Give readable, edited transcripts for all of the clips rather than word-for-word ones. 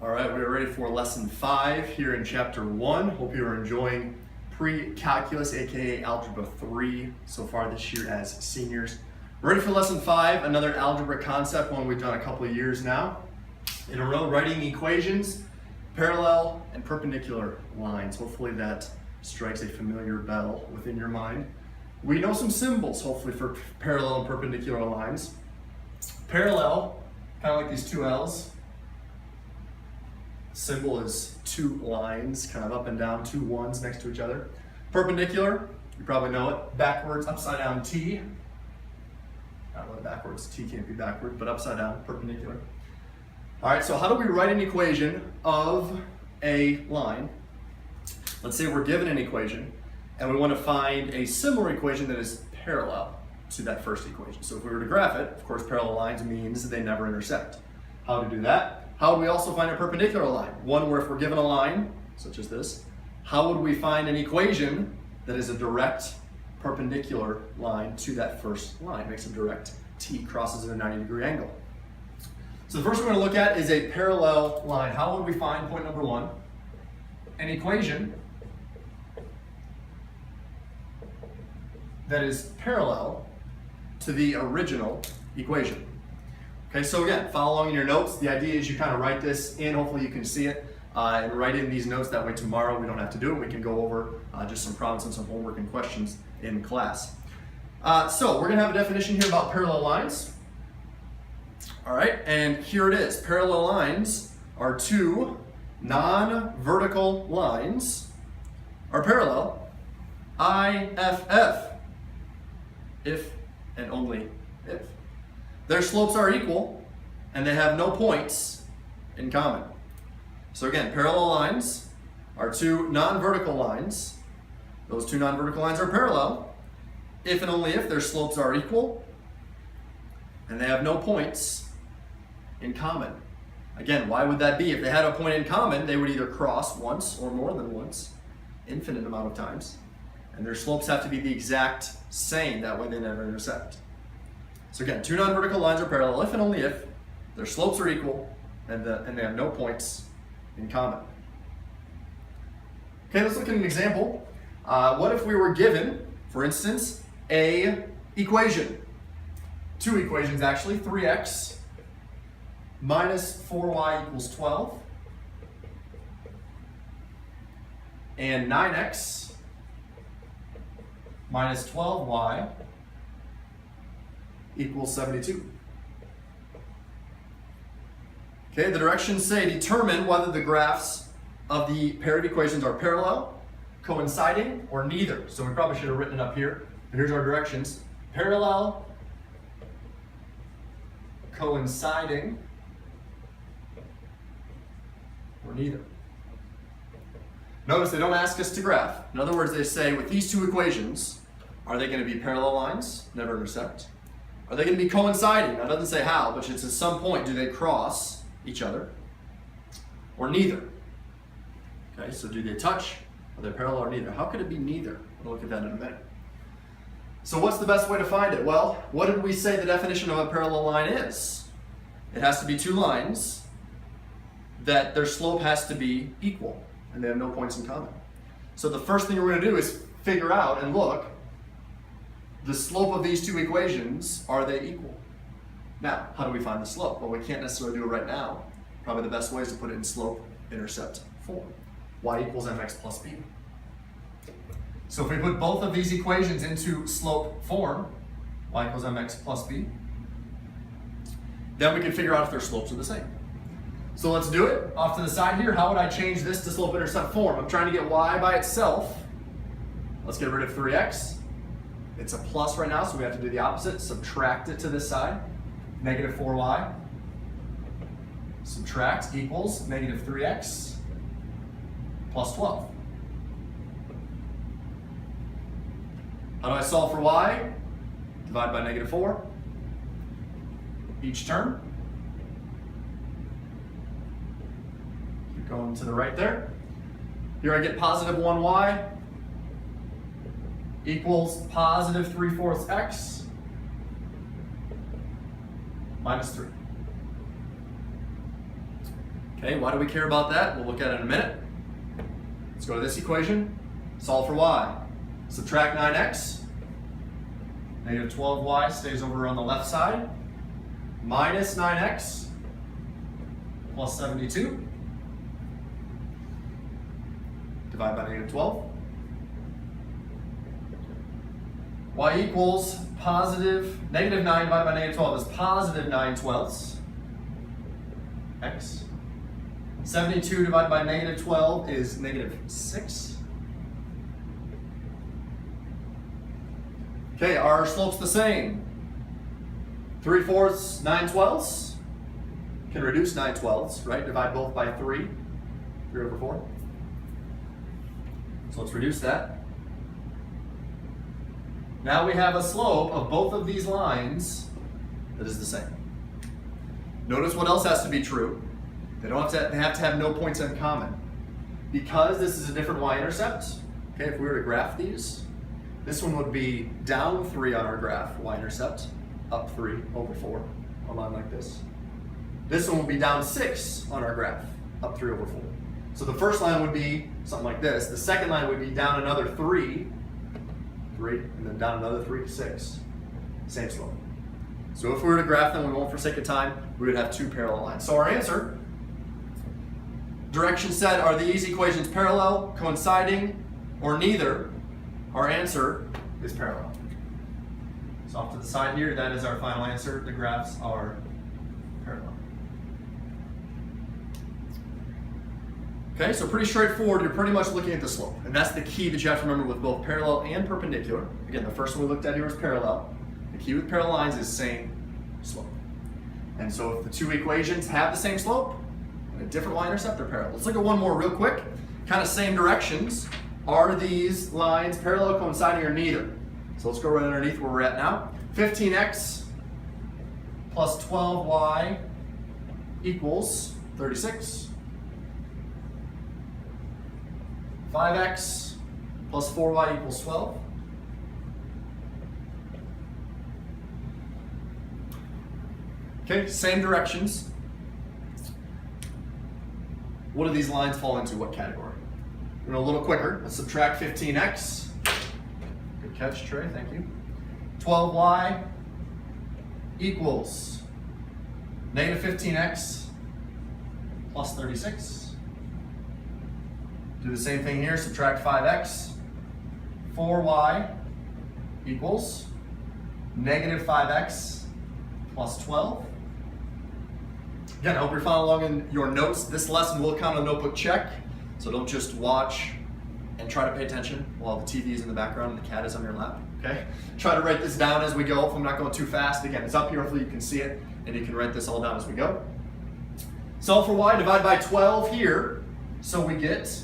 All right, we are ready for lesson 5 here in chapter 1. Hope you are enjoying pre-calculus, aka algebra 3, so far this year as seniors. We're ready for lesson 5, another algebra concept, one we've done a couple of years now in a row, writing equations, parallel and perpendicular lines. Hopefully that strikes a familiar bell within your mind. We know some symbols, hopefully, for parallel and perpendicular lines. Parallel, kind of like these two L's. Symbol is two lines, kind of up and down, two ones next to each other. Perpendicular, you probably know it. Backwards, upside down T. Not really backwards, T can't be backward, but upside down, perpendicular. All right, so how do we write an equation of a line? Let's say we're given an equation, and we want to find a similar equation that is parallel to that first equation. So if we were to graph it, of course, parallel lines means they never intersect. How to do that? How would we also find a perpendicular line? One where if we're given a line, such as this, how would we find an equation that is a direct perpendicular line to that first line? Makes a direct T, crosses at a 90-degree angle. So the first we're going to look at is a parallel line. How would we find, point number 1, an equation that is parallel to the original equation? Okay, so again, follow along in your notes. The idea is you kind of write this in, hopefully you can see it, and write in these notes. That way tomorrow we don't have to do it. We can go over just some problems and some homework and questions in class. So we're going to have a definition here about parallel lines. All right, and here it is. Parallel lines are two non-vertical lines are parallel, IFF, if and only if. Their slopes are equal, and they have no points in common. So again, parallel lines are two non-vertical lines. Those two non-vertical lines are parallel, if and only if their slopes are equal, and they have no points in common. Again, why would that be? If they had a point in common, they would either cross once or more than once, infinite amount of times, and their slopes have to be the exact same, that way they never intersect. So again, two non-vertical lines are parallel if and only if their slopes are equal and they have no points in common. Okay, let's look at an example. What if we were given, for instance, a equation? Two equations actually, 3x minus 4y equals 12 and 9x minus 12y equals 72. Okay, the directions say determine whether the graphs of the pair of equations are parallel, coinciding, or neither. So we probably should have written it up here. But here's our directions. Parallel, coinciding, or neither. Notice they don't ask us to graph. In other words, they say with these two equations, are they going to be parallel lines, never intersect? Are they going to be coinciding? Now, it doesn't say how, but it's at some point do they cross each other, or neither? Okay, so do they touch? Are they parallel or neither? How could it be neither? We'll look at that in a minute. So what's the best way to find it? Well, what did we say the definition of a parallel line is? It has to be two lines that their slope has to be equal, and they have no points in common. So the first thing we're going to do is figure out and look, the slope of these two equations, are they equal? Now, how do we find the slope? Well, we can't necessarily do it right now. Probably the best way is to put it in slope-intercept form. Y equals mx plus b. So if we put both of these equations into slope form, y equals mx plus b, then we can figure out if their slopes are the same. So let's do it. Off to the side here, how would I change this to slope-intercept form? I'm trying to get y by itself. Let's get rid of 3x. It's a plus right now, so we have to do the opposite. Subtract it to this side. Negative 4y. Subtract equals negative 3x plus 12. How do I solve for y? Divide by negative 4. Each term. Keep going to the right there. Here I get positive 1y equals positive 3/4 x minus 3. Okay, why do we care about that? We'll look at it in a minute. Let's go to this equation. Solve for y. Subtract 9x. Negative 12y stays over on the left side. Minus 9x plus 72. Divide by negative 12. Y equals positive, negative 9 divided by negative 12 is positive 9/12 x. 72 divided by negative 12 is negative 6. Okay, our slope's the same. 3/4, 9/12. Can reduce 9/12, right? Divide both by 3. 3/4. So let's reduce that. Now we have a slope of both of these lines that is the same. Notice what else has to be true. They have to have no points in common. Because this is a different y-intercept, okay, if we were to graph these, this one would be down 3 on our graph, y-intercept, up 3/4, a line like this. This one would be down 6 on our graph, up 3/4. So the first line would be something like this. The second line would be down another 3, and then down another 3 to 6. Same slope. So if we were to graph them, we won't forsake of time, we would have 2 parallel lines. So our answer, direction set, are these equations parallel, coinciding, or neither? Our answer is parallel. So off to the side here, that is our final answer. The graphs are parallel. Okay, so pretty straightforward. You're pretty much looking at the slope. And that's the key that you have to remember with both parallel and perpendicular. Again, the first one we looked at here was parallel. The key with parallel lines is same slope. And so if the two equations have the same slope, and a different y-intercept, they're parallel. Let's look at one more real quick. Kind of same directions. Are these lines parallel, coinciding, or neither? So let's go right underneath where we're at now. 15x plus 12y equals 36. 5x plus 4y equals 12. Okay, same directions. What do these lines fall into? What category? We're going a little quicker. Let's subtract 15x. Good catch, Trey, thank you. 12y equals negative 15x plus 36. Do the same thing here, subtract 5x. 4y equals negative 5x plus 12. Again, I hope you're following along in your notes. This lesson will count on notebook check, so don't just watch and try to pay attention while the TV is in the background and the cat is on your lap, okay? Try to write this down as we go if I'm not going too fast. Again, it's up here, hopefully you can see it, and you can write this all down as we go. Solve for y, divide by 12 here, so we get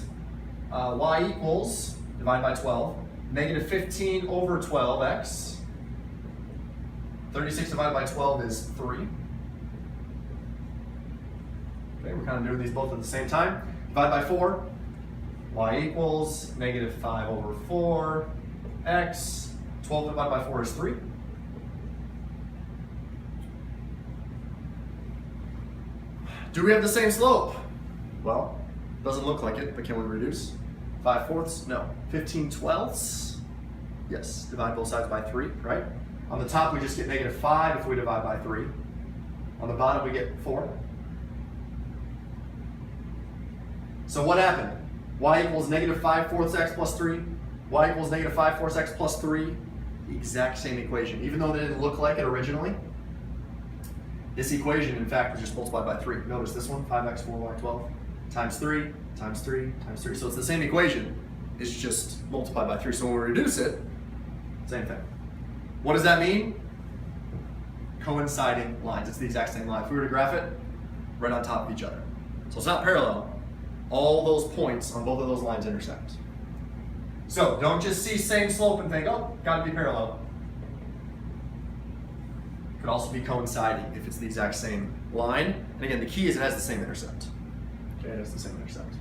y equals, divide by 12, negative 15 over 12x. 36 divided by 12 is 3. Okay, we're kind of doing these both at the same time. Divide by 4, y equals negative 5 over 4, x. 12 divided by 4 is 3. Do we have the same slope? Well, doesn't look like it, but can we reduce? 5/4? No. 15/12? Yes, divide both sides by 3, right? On the top, we just get negative 5 if we divide by 3. On the bottom, we get 4. So what happened? Y equals negative 5/4 x plus 3. Y equals negative 5/4 x plus 3. The exact same equation. Even though they didn't look like it originally, this equation, in fact, was just multiplied by 3. Notice this one, 5x, 4y, 12, times 3, times 3, times 3. So it's the same equation. It's just multiplied by 3. So when we reduce it, same thing. What does that mean? Coinciding lines. It's the exact same line. If we were to graph it, right on top of each other. So it's not parallel. All those points on both of those lines intersect. So don't just see same slope and think, oh, gotta be parallel. Could also be coinciding if it's the exact same line. And again, the key is it has the same intercept. Okay, it has the same intercept.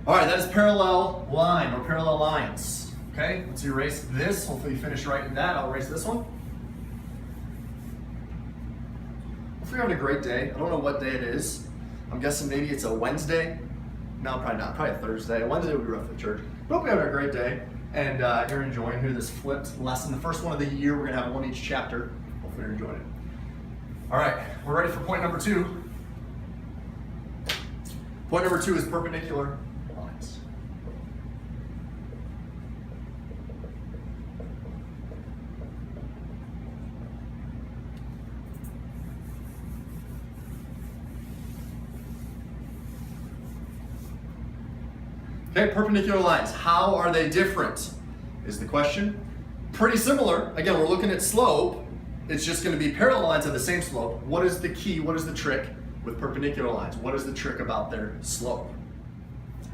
All right, that is parallel line or parallel lines. Okay, let's erase this. Hopefully you finish writing that. I'll erase this one. Feel you're having a great day. I don't know what day it is. I'm guessing maybe it's a Wednesday. No, probably not. Probably a Thursday. Wednesday would be rough for church. But hope you're having a great day and you're enjoying here this flipped lesson. The first one of the year. We're going to have one each chapter. Hopefully you're enjoying it. All right, we're ready for point number 2. Point number 2 is perpendicular lines. Okay, perpendicular lines. How are they different is the question. Pretty similar. Again, we're looking at slope. It's just going to be parallel lines of the same slope. What is the key? What is the trick with perpendicular lines? What is the trick about their slope?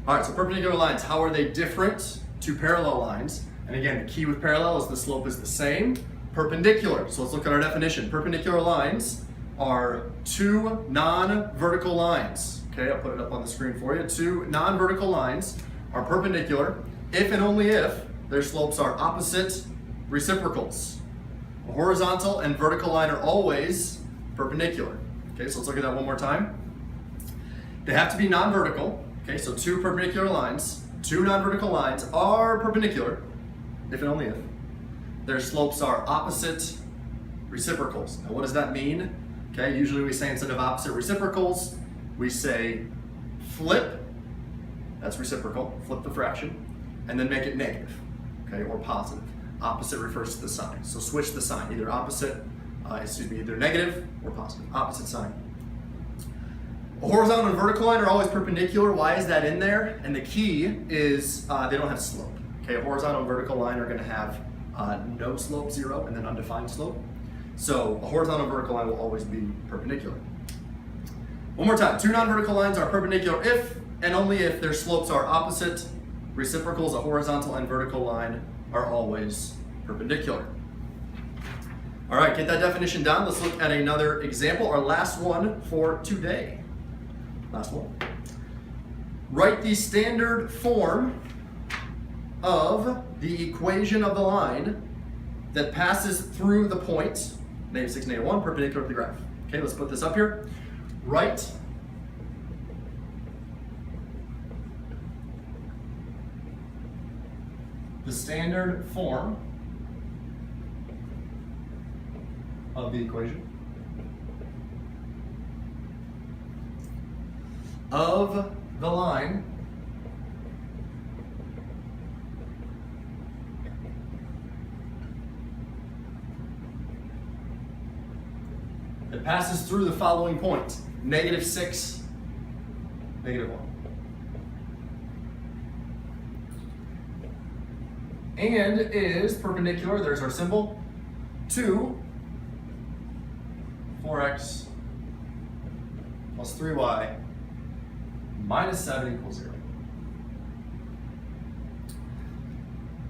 All right, so perpendicular lines, how are they different to parallel lines? And again, the key with parallel is the slope is the same. Perpendicular, so let's look at our definition. Perpendicular lines are 2 non-vertical lines. Okay, I'll put it up on the screen for you. 2 non-vertical lines are perpendicular if and only if their slopes are opposite reciprocals. A horizontal and vertical line are always perpendicular. Okay, so let's look at that one more time. They have to be non-vertical. Okay, so 2 perpendicular lines, 2 non-vertical lines are perpendicular if and only if their slopes are opposite reciprocals. Now what does that mean? Okay, usually we say instead of opposite reciprocals, we say flip, that's reciprocal, flip the fraction, and then make it negative, okay, or positive. Opposite refers to the sign. So switch the sign, either either negative or positive, opposite sign. A horizontal and vertical line are always perpendicular. Why is that in there? And the key is they don't have slope. Okay, a horizontal and vertical line are going to have no slope, 0, and then undefined slope. So a horizontal and vertical line will always be perpendicular. One more time, 2 non-vertical lines are perpendicular if and only if their slopes are opposite reciprocals. A horizontal and vertical line are always perpendicular. All right, get that definition down. Let's look at another example, our last one for today. Last one. Write the standard form of the equation of the line that passes through the point, -6, -1, perpendicular to the graph. Okay, let's put this up here. Write the standard form of the equation of the line that passes through the following point, -6, -1. And is perpendicular, there's our symbol, to 4x plus 3y minus 7 equals 0.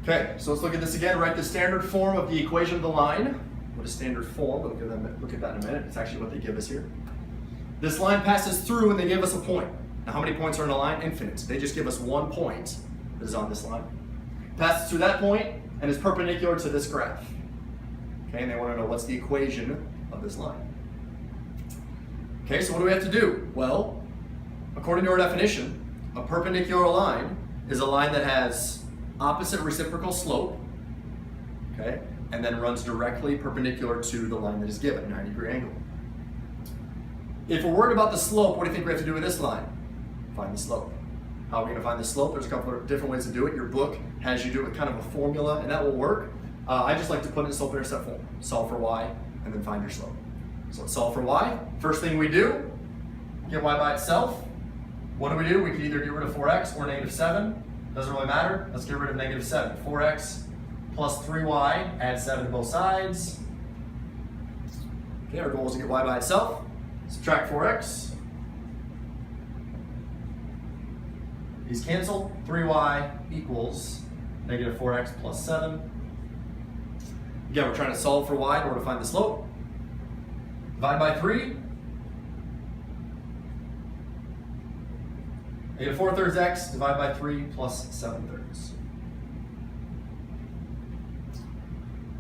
Okay, so let's look at this again. Write the standard form of the equation of the line. What is standard form? We'll look at that in a minute. It's actually what they give us here. This line passes through and they give us a point. Now how many points are in a line? Infinite. They just give us one point that is on this line. Passes through that point and is perpendicular to this graph. Okay, and they want to know what's the equation of this line. Okay, so what do we have to do? Well, according to our definition, a perpendicular line is a line that has opposite reciprocal slope, okay, and then runs directly perpendicular to the line that is given, 90-degree angle. If we're worried about the slope, what do you think we have to do with this line? Find the slope. How are we going to find the slope? There's a couple of different ways to do it. Your book has you do it with kind of a formula, and that will work. I just like to put it in slope-intercept form. Solve for y, and then find your slope. So let's solve for y. First thing we do, get y by itself. What do? We can either get rid of 4x or -7. Doesn't really matter. Let's get rid of -7. 4x plus 3y, add 7 to both sides. Okay, our goal is to get y by itself. Subtract 4x. These cancel. 3y equals -4x plus 7. Again, we're trying to solve for y in order to find the slope. Divide by 3. -4/3 x, divide by 3 plus 7/3.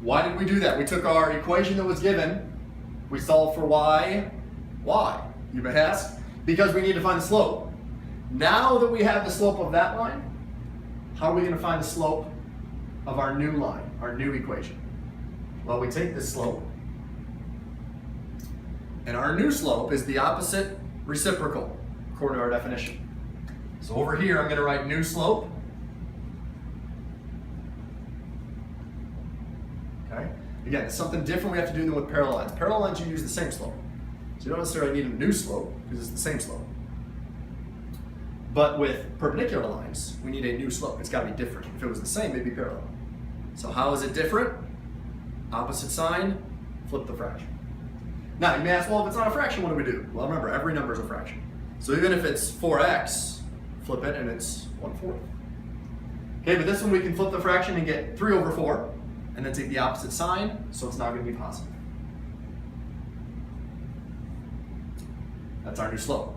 Why did we do that? We took our equation that was given, we solved for y Why, you may ask? Because we need to find the slope. Now that we have the slope of that line, how are we going to find the slope of our new line, our new equation? Well, we take this slope, and our new slope is the opposite reciprocal, according to our definition. So over here, I'm going to write new slope. Okay? Again, it's something different we have to do than with parallel lines. Parallel lines, you use the same slope. So you don't necessarily need a new slope, because it's the same slope. But with perpendicular lines, we need a new slope. It's got to be different. If it was the same, it'd be parallel. So how is it different? Opposite sign, flip the fraction. Now, you may ask, well, if it's not a fraction, what do we do? Well, remember, every number is a fraction. So even if it's 4x, flip it and it's 1/4. Okay, but this one we can flip the fraction and get 3 over 4, and then take the opposite sign, so it's not going to be positive. That's our new slope.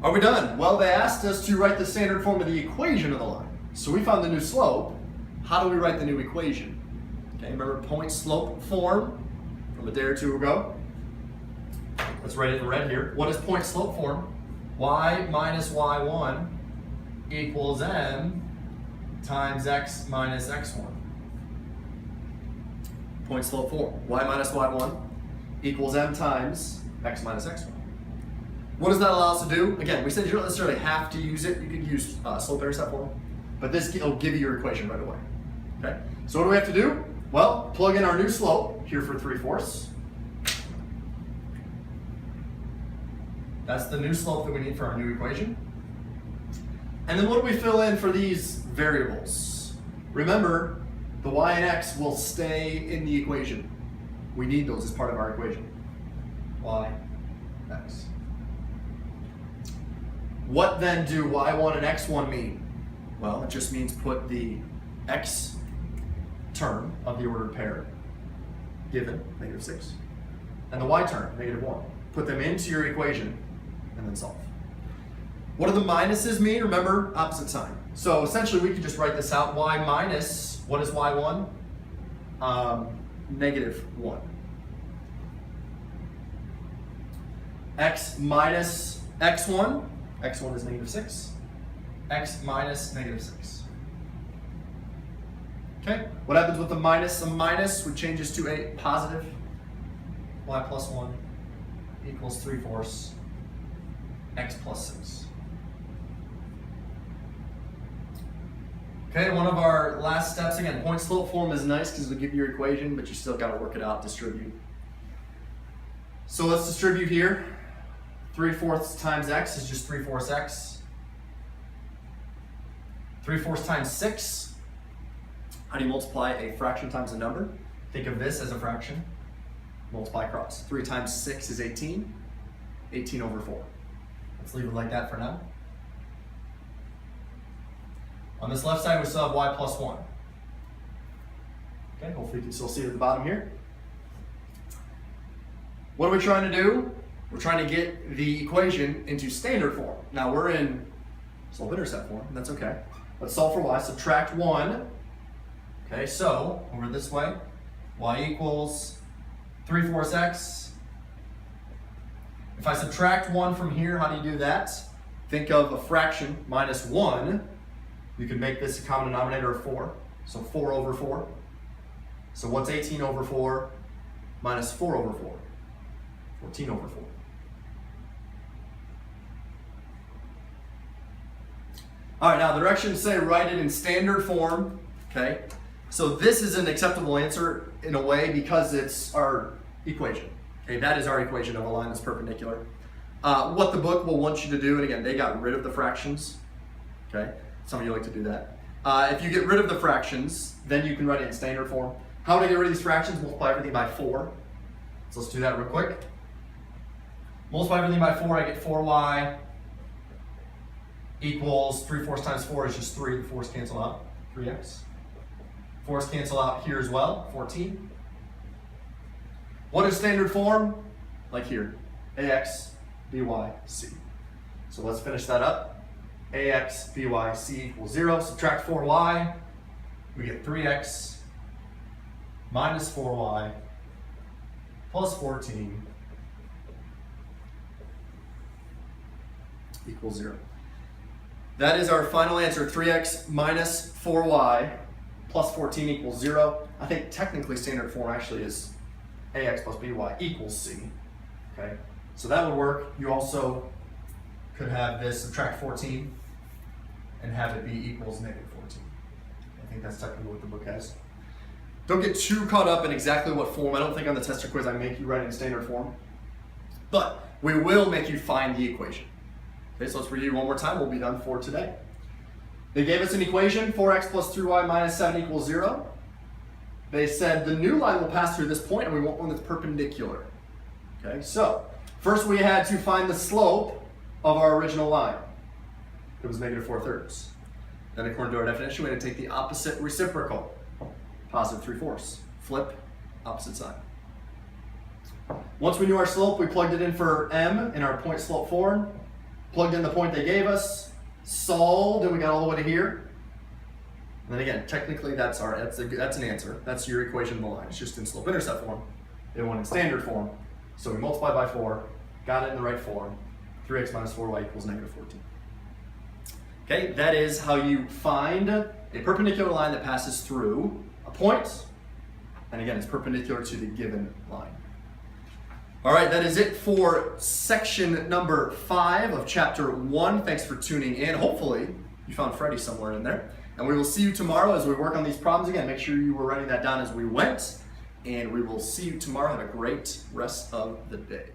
Are we done? Well, they asked us to write the standard form of the equation of the line. So we found the new slope. How do we write the new equation? Okay, remember point slope form from a day or two ago? Let's write it in red here. What is point slope form? Y minus y1 equals m times x minus x1. Point slope form. Y minus y1 equals m times x minus x1. What does that allow us to do? Again, we said you don't necessarily have to use it. You could use slope-intercept form, but this will give you your equation right away. Okay. So what do we have to do? Well, plug in our new slope here for 3/4. That's the new slope that we need for our new equation. And then what do we fill in for these variables? Remember, the y and x will stay in the equation. We need those as part of our equation. Y, x. What then do y1 and x1 mean? Well, it just means put the x term of the ordered pair, given -6, and the y term, -1. Put them into your equation and then solve. What do the minuses mean? Remember, opposite sign. So essentially we could just write this out. Y minus, what is y1? -1. X minus x1. X1 is -6. X minus -6. Okay, what happens with the minus? The minus would change this to a positive. Y plus 1 equals 3/4 x plus 6. Okay, one of our last steps, again, point slope form is nice because it'll give you your equation, but you still got to work it out, distribute. So let's distribute here. 3/4 times x is just 3/4 x. 3/4 times 6. How do you multiply a fraction times a number? Think of this as a fraction. Multiply across. 3 times 6 is 18. 18 over 4. Let's leave it like that for now. On this left side, we still have y plus 1. Okay, hopefully you can still see it at the bottom here. What are we trying to do? We're trying to get the equation into standard form. Now we're in slope-intercept form, and that's okay. Let's solve for y. Subtract 1. Okay, so over this way, y equals 3/4 x. If I subtract 1 from here, how do you do that? Think of a fraction minus 1. You could make this a common denominator of 4. So 4 over 4. So what's 18 over 4 minus 4 over 4? 14 over 4. All right, now the directions say write it in standard form, okay? So this is an acceptable answer in a way because it's our equation. Okay, that is our equation of a line that's perpendicular. What the book will want you to do, and again, they got rid of the fractions, okay? Some of you like to do that. If you get rid of the fractions, then you can write it in standard form. How do I get rid of these fractions? Multiply everything by 4. So let's do that real quick. Multiply everything by 4, I get 4y equals 3/4 times 4 is just 3. The 4's cancel out, 3x. 4's cancel out here as well, 14. What is standard form? Like here, ax, by, c. So let's finish that up. Ax, by, c equals 0. Subtract 4y, we get 3x minus 4y plus 14 equals 0. That is our final answer, 3x minus 4y plus 14 equals 0. I think technically standard form actually is ax plus by equals c. Okay, so that would work. You also could have this subtract 14 and have it be equals negative 14. I think that's technically what the book has. Don't get too caught up in exactly what form. I don't think on the test or quiz I make you write it in standard form. But we will make you find the equation. Okay, so let's review one more time. We'll be done for today. They gave us an equation, 4x plus 3y minus 7 equals 0. They said the new line will pass through this point and we want one that's perpendicular. Okay, so first we had to find the slope of our original line. It was negative 4/3. Then according to our definition, we had to take the opposite reciprocal, positive 3/4. Flip, opposite side. Once we knew our slope, we plugged it in for m in our point slope form, plugged in the point they gave us, solved, and we got all the way to here. And then again, technically that's an answer. That's your equation of the line. It's just in slope intercept form. They want it in standard form. So we multiply by 4, got it in the right form. 3x minus 4y equals negative 14. Okay, that is how you find a perpendicular line that passes through a point. And again, it's perpendicular to the given line. All right, that is it for section number 5 of chapter 1. Thanks for tuning in. Hopefully you found Freddie somewhere in there. And we will see you tomorrow as we work on these problems again. Make sure you were writing that down as we went. And we will see you tomorrow. Have a great rest of the day.